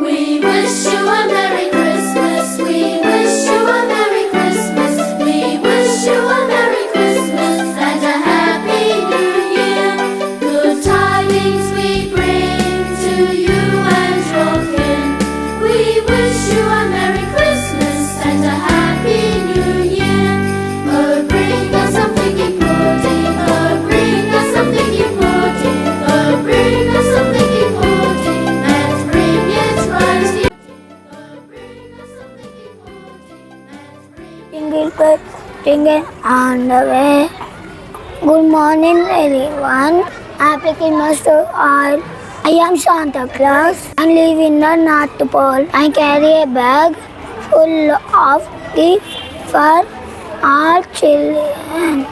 We wish you a Merry Christmas. We wish you a Merry Christmas. We wish you a Merry Christmas and a Happy New Year. Good tidings we bring to you and your kin. We wish you a Merry Christmas and a Happy New Year. Oh, bring us something important. Oh, bring us something important. Oh, bring us something important and bring it right here. Oh, bring us something important and bring Jingle bell, jingle on the way. Good morning, everyone. Happy Christmas to all. I am Santa Claus. I live in the North Pole. I carry a bag full of gifts for all children.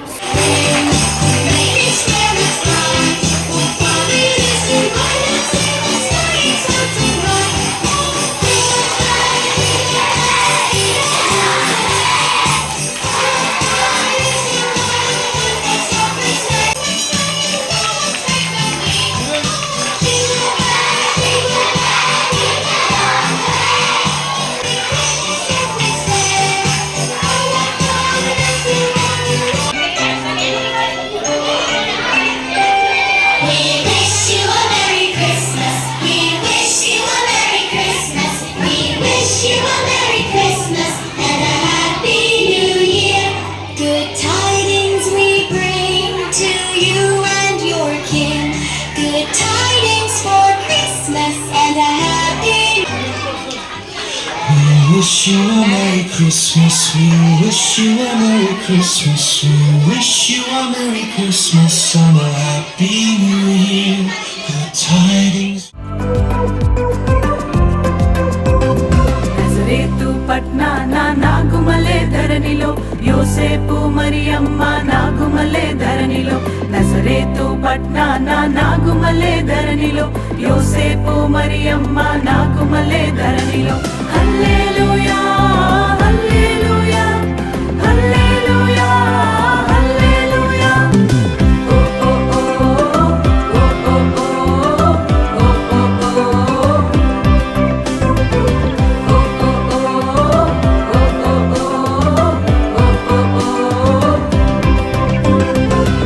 Wish you a Merry Christmas, we wish you a Merry Christmas, we wish you a Merry Christmas and a Happy New Year. Good tidings. నజరేతు పట్నాన నాగుమలే ధరణిలో యోసేపు మరియమ్మ నాగుమలే ధరణిలో నజరేతు పట్నాన నాగుమలే ధరణిలో యోసేపు మరియమ్మ నాగుమలే ధరణిలో హల్లెలూయా హల్లెలూయా హల్లెలూయా హల్లెలూయా ఓ ఓ ఓ ఓ ఓ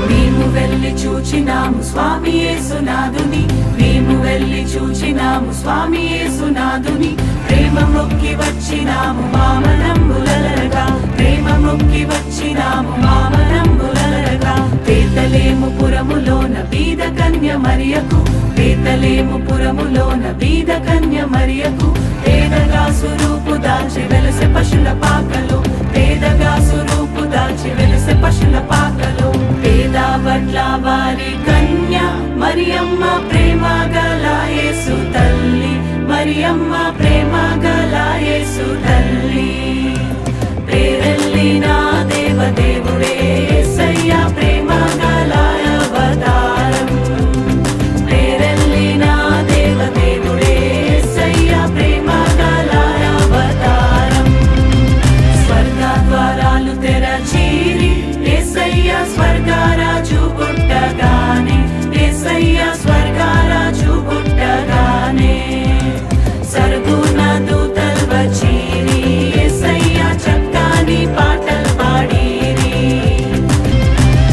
మేము వెళ్ళి చూచినాము స్వామి యేసునాథుని మేము వెళ్ళి చూచినాము స్వామి యేసునాథుని ప్రేమ మొక్కి వచ్చినాము మామనంబులరగా ప్రేమ మొక్కి వచ్చినాము మామనంబులరగా పేతలేము పురములోన బీద కన్య మరియకు పేతలేము పురములోన బీద కన్య మరియకు పేదగా సురూపు దాల్చి వెలసె పశుల పాకలో పేదగా సురూపు దాల్చి వెలసె పశుల పాకలో పేద వడ్ల వారి కన్య మరియమ్మ ప్రేమ గల యేసు తల్లి మరియమ్మ ప్రేమ గల యేసు తల్లి పేరెల్లిన దేవదేవుడే యేసయ్య ప్రేమ గల అవతారం పేరెల్లిన దేవదేవుడే యేసయ్య ప్రేమ గల అవతారం స్వర్గ ద్వారాలు తెరచీరి యేసయ్య స్వర్గరాజు పుట్టగానే యేసయ్య స్వర్గరాజు పుట్టగానే సరుగున దూతల్ వచ్చీరి యేసయ్య చక్కని పాటలు పాడిరి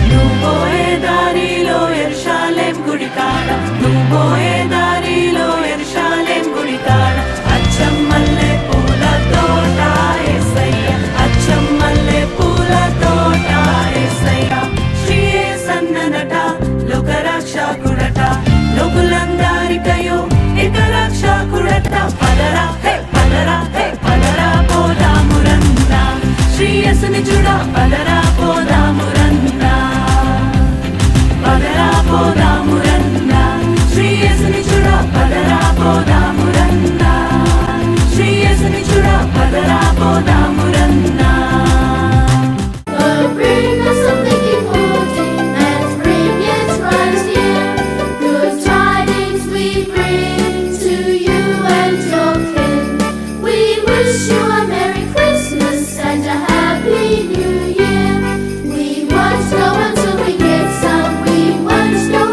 నువ్వు పోయే దారిలో యెరూషలేం గుడి కాడ నువ్వు పోయే దారిలో యెరూషలేం గుడి కాడ అచ్చం మల్లె పూల తోట యేసయ్య అచ్చం మల్లె పూల తోట యేసయ్య శ్రీ యేసన్ననట లోకరక్షకుడట లోకులందరికయో ఏక రక్షకుడట పదరా హే పదరా హే పదరా పోదామురన్నా శ్రీ యేసుని చూడ పదరా పోదామురన్నా పదరా పోదామురన్నా శ్రీ యేసుని చూడ పదరా పోదామురన్నా శ్రీ యేసుని చూడ పదరా పోదామురన్నా Oh, bring us something important and bring it right here. Good tidings we bring to you and your kin. We wish you a Merry Christmas and a Happy New Year. We won't go until we get some. We won't go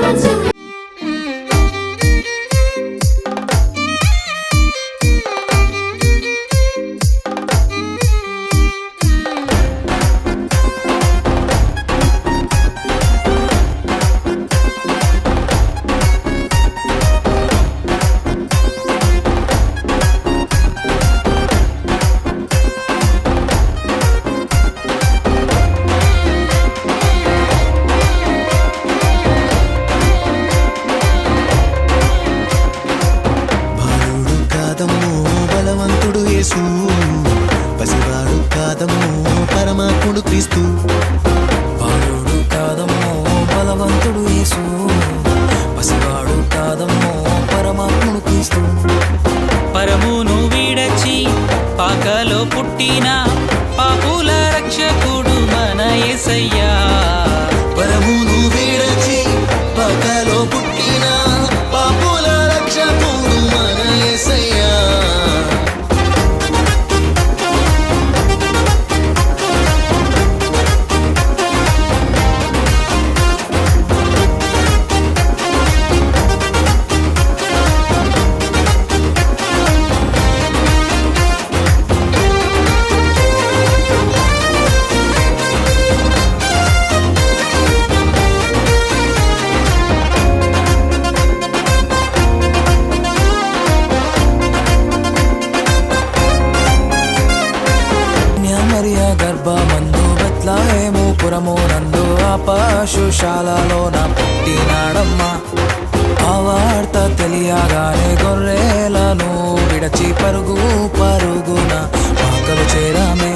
మనసు పసివాడు కాదమ్మో పరమాత్ముడు క్రీస్తు. పరమును విడచి పాకలో పుట్టిన పాపుల రక్షకుడు మన యేసయ్యా. పరమును విడచి పకలో పుట్టిన పాపుల రక్షకుడు మన యేసయ్యా. మరియ గర్భమందు బెత్లహేము పురము నందు ఆ పశుశాలలోన పుట్టినాడమ్మా. ఆ వార్త తెలియగానే గొర్రెలను విడచి పరుగు పరుగున పాకలు చేరామే.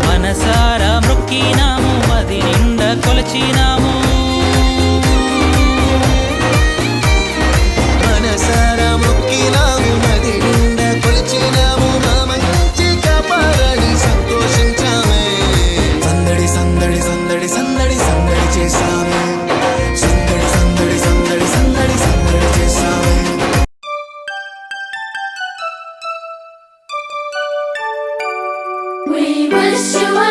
మనసారా మృక్కినాము మది నిండా కొలచినాము. మనసారా మొక్కినాము మది నిండా కొలిచినాము. మా మంచి కాపాడని సంతోషించామే. సందడి సందడి సందడి సందడి సందడి చేసామే. సందడి సందడి సందడి సందడి సందడి చేసామే. We wish you a